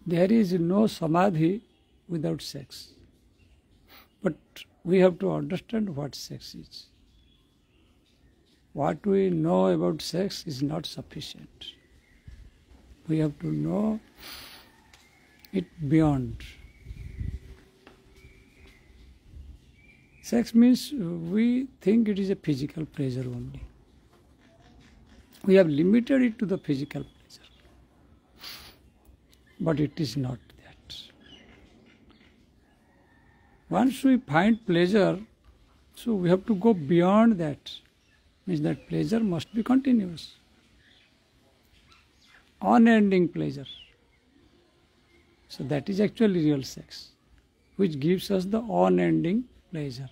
there is no samadhi without sex. But we have to understand what sex is. What we know about sex is not sufficient. We have to know it beyond. Sex means we think it is a physical pleasure only. We have limited it to the physical pleasure. But it is not that. Once we find pleasure, so we have to go beyond that. Means that pleasure must be continuous. Unending pleasure. So that is actually real sex, which gives us the unending pleasure,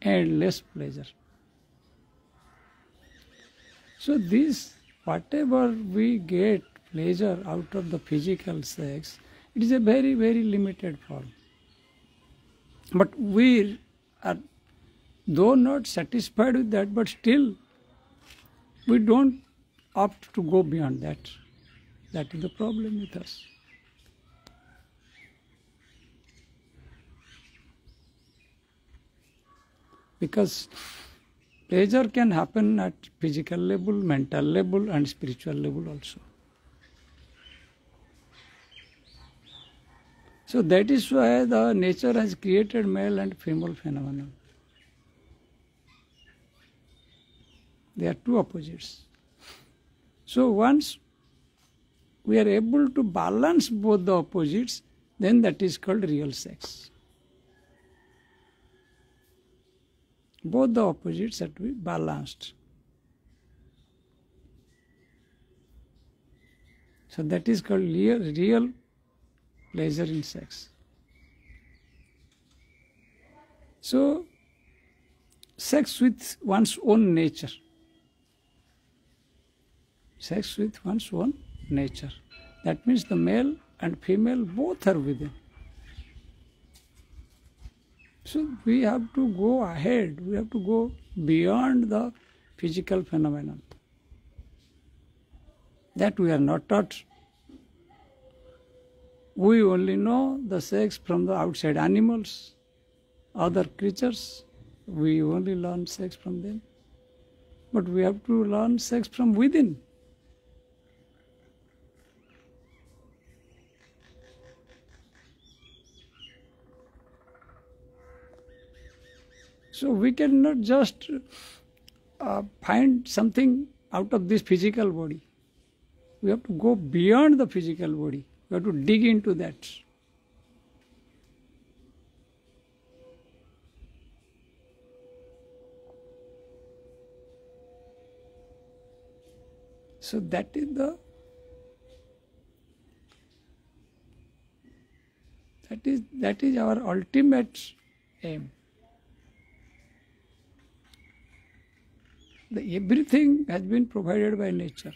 endless pleasure. So this, whatever we get pleasure out of the physical sex, it is a very, very limited form. But we are, though not satisfied with that, but still we don't opt to go beyond that. That is the problem with us. Because pleasure can happen at physical level, mental level, and spiritual level also. So that is why the nature has created male and female phenomena. They are two opposites. So once we are able to balance both the opposites, then that is called real sex. Both the opposites have to be balanced. So that is called real pleasure in sex. So, sex with one's own nature. Sex with one's own nature. That means the male and female both are within. So we have to go ahead, we have to go beyond the physical phenomenon. That we are not taught. We only know the sex from the outside animals, other creatures. We only learn sex from them. But we have to learn sex from within. So we cannot just find something out of this physical body. We have to go beyond the physical body. We have to dig into that. So that is our ultimate aim. Everything has been provided by nature.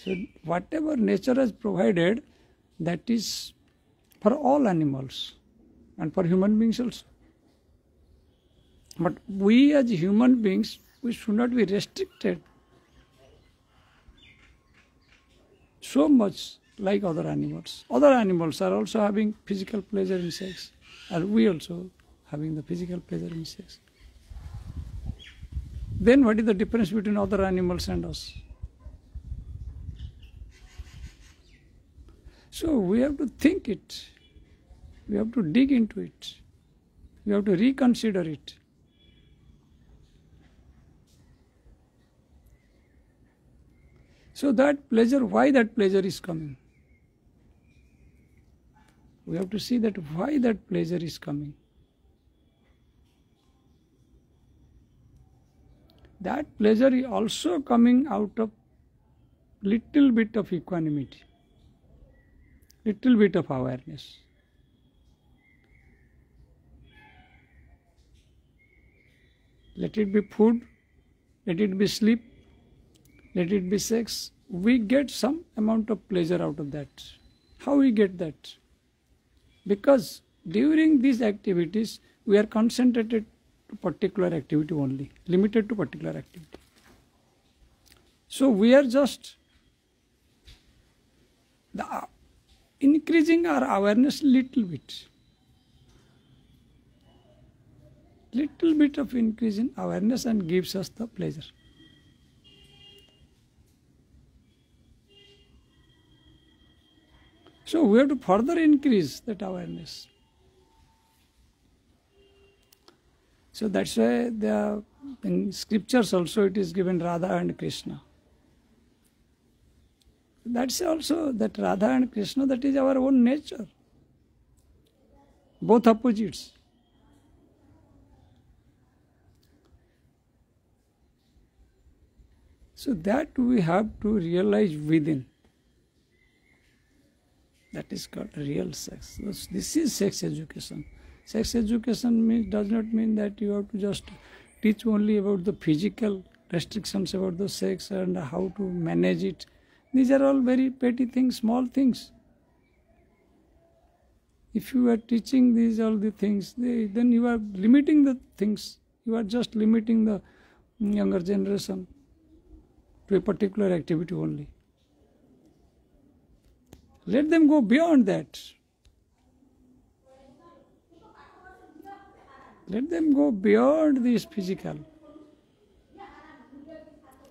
So whatever nature has provided, that is for all animals and for human beings also. But we as human beings, we should not be restricted so much like other animals. Other animals are also having physical pleasure in sex, and we also having the physical pleasure in sex. Then what is the difference between other animals and us? So we have to think it. We have to dig into it. We have to reconsider it. So that pleasure, why that pleasure is coming? We have to see that why that pleasure is coming. That pleasure is also coming out of little bit of equanimity, little bit of awareness. Let it be food, let it be sleep, let it be sex. We get some amount of pleasure out of that. How we get that? Because during these activities, we are concentrated to particular activity only, limited to particular activity. So we are just, increasing our awareness little bit. Little bit of increase in awareness and gives us the pleasure. So we have to further increase that awareness. So that's why in scriptures also it is given Radha and Krishna. That's also that Radha and Krishna, that is our own nature. Both opposites. So that we have to realize within. That is called real sex. This is sex education. Sex education does not mean that you have to just teach only about the physical restrictions about the sex and how to manage it. These are all very petty things, small things. If you are teaching all the things, then you are limiting the things. You are just limiting the younger generation to a particular activity only. Let them go beyond that. Let them go beyond this physical.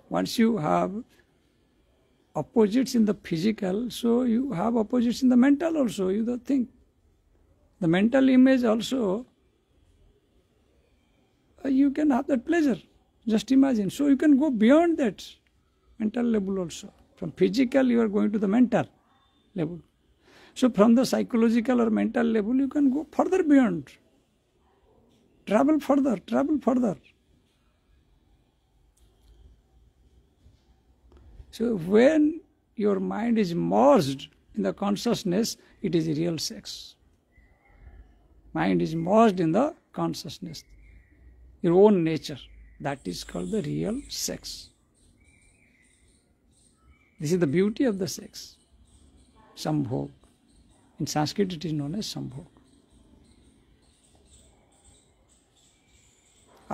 Once you have opposites in the physical, so you have opposites in the mental also, you don't think. The mental image also, you can have that pleasure. Just imagine. So you can go beyond that mental level also. From physical you are going to the mental level. So from the psychological or mental level you can go further beyond. Travel further, travel further. So when your mind is merged in the consciousness, it is real sex. Mind is merged in the consciousness, your own nature. That is called the real sex. This is the beauty of the sex. Sambhog. In Sanskrit it is known as Sambhog.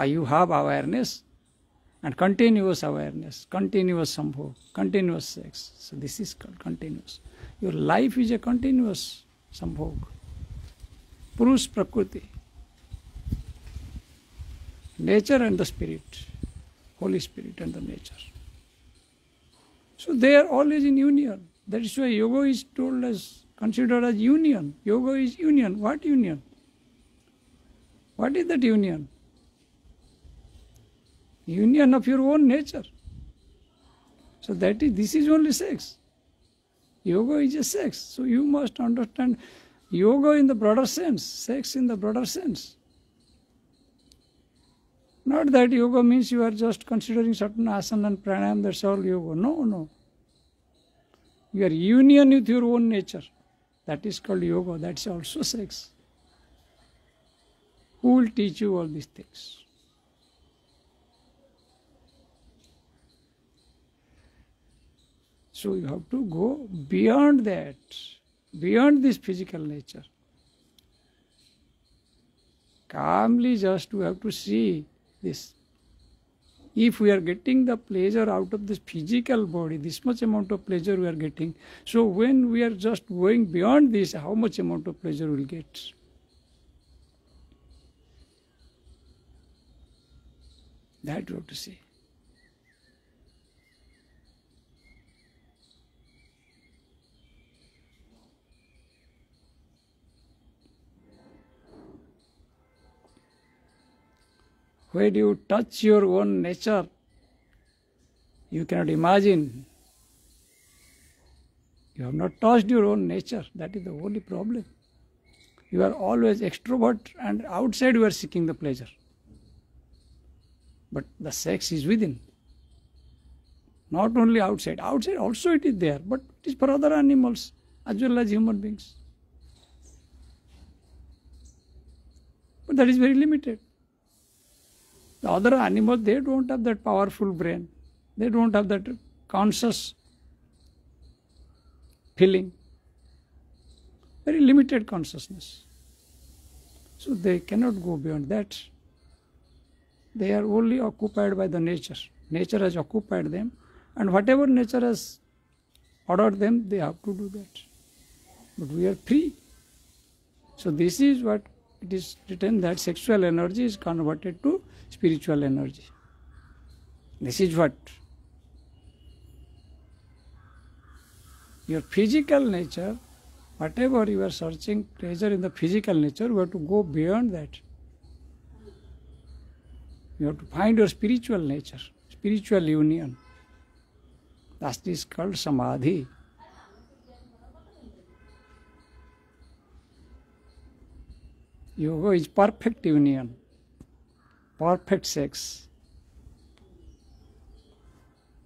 You have awareness and continuous awareness, continuous sambhog, continuous sex. So this is called continuous. Your life is a continuous sambhog. Purush Prakriti. Nature and the spirit. Holy Spirit and the nature. So they are always in union. That is why yoga is told as, considered as union. Yoga is union. What union? What is that union? Union of your own nature. So this is only sex. Yoga is a sex. So you must understand yoga in the broader sense, sex in the broader sense. Not that yoga means you are just considering certain asana and pranayama, that's all yoga. No. Your union with your own nature. That is called yoga. That's also sex. Who will teach you all these things? So you have to go beyond that, beyond this physical nature. Calmly just we have to see this. If we are getting the pleasure out of this physical body, this much amount of pleasure we are getting, so when we are just going beyond this, how much amount of pleasure we will get? That we have to see. When you touch your own nature, you cannot imagine. You have not touched your own nature. That is the only problem. You are always extrovert and outside you are seeking the pleasure. But the sex is within. Not only outside. Outside also it is there, but it is for other animals as well as human beings. But that is very limited. The other animals, they don't have that powerful brain. They don't have that conscious feeling. Very limited consciousness. So they cannot go beyond that. They are only occupied by the nature. Nature has occupied them, and whatever nature has ordered them, they have to do that. but we are free. So this is what it is written, that sexual energy is converted to spiritual energy. This is what your physical nature, whatever you are searching pleasure in the physical nature, you have to go beyond that. You have to find your spiritual nature, spiritual union. That is called samadhi. Yoga is perfect union, perfect sex.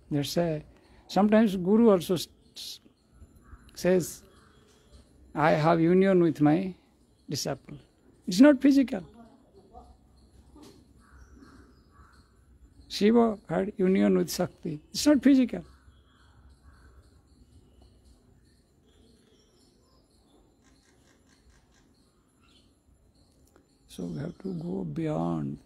That's why sometimes Guru also says, I have union with my disciple. It's not physical. Shiva had union with Shakti. It's not physical. So we have to go beyond